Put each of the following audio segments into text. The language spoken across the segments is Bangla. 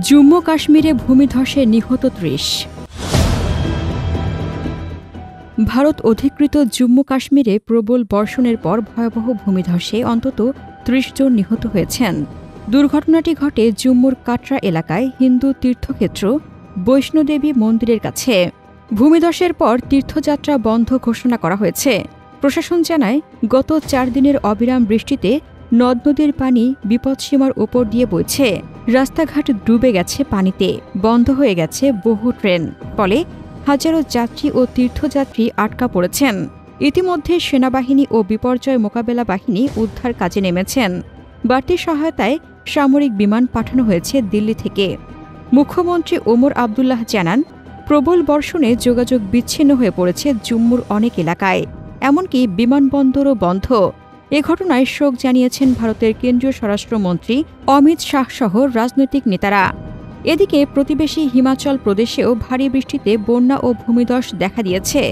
জম্মু কাশ্মীরে ভূমিধসে নিহত ৩০। ভারত অধিকৃত জম্মু কাশ্মীরে প্রবল বর্ষণের পর ভয়াবহ ভূমিধসে অন্তত ৩০ জন নিহত হয়েছেন। দুর্ঘটনাটি ঘটে জম্মুর কাটরা এলাকায় হিন্দু তীর্থক্ষেত্র বৈষ্ণোদেবী মন্দিরের কাছে। ভূমিধসের পর তীর্থযাত্রা বন্ধ ঘোষণা করা হয়েছে। প্রশাসন জানায়, গত ৪ দিনের অবিরাম বৃষ্টিতে নদ নদীর পানি বিপদসীমার ওপর দিয়ে বইছে। রাস্তাঘাট ডুবে গেছে পানিতে, বন্ধ হয়ে গেছে বহু ট্রেন। ফলে হাজারো যাত্রী ও তীর্থযাত্রী আটকা পড়েছেন। ইতিমধ্যে সেনাবাহিনী ও বিপর্যয় মোকাবেলা বাহিনী উদ্ধার কাজে নেমেছেন। বাড়তি সহায়তায় সামরিক বিমান পাঠানো হয়েছে দিল্লি থেকে। মুখ্যমন্ত্রী ওমর আবদুল্লাহ জানান, প্রবল বর্ষণে যোগাযোগ বিচ্ছিন্ন হয়ে পড়েছে জম্মুর অনেক এলাকায়, এমনকি বিমানবন্দরও বন্ধ। এ ঘটনায় শোক জানিয়েছেন ভারতের কেন্দ্রীয় স্বরাষ্ট্রমন্ত্রী অমিত শাহ সহ রাজনৈতিক নেতারা। এদিকে প্রতিবেশী হিমাচল প্রদেশেও ভারী বৃষ্টিতে বন্যা ও ভূমিধস দেখা দিয়েছে।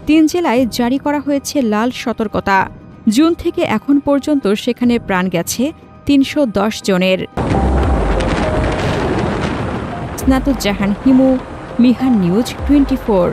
৩ জেলায় জারি করা হয়েছে লাল সতর্কতা। জুন থেকে এখন পর্যন্ত সেখানে প্রাণ গেছে ৩১০ জনের। স্নাতুজ্জাহান হিমু, মিহান নিউজ 24।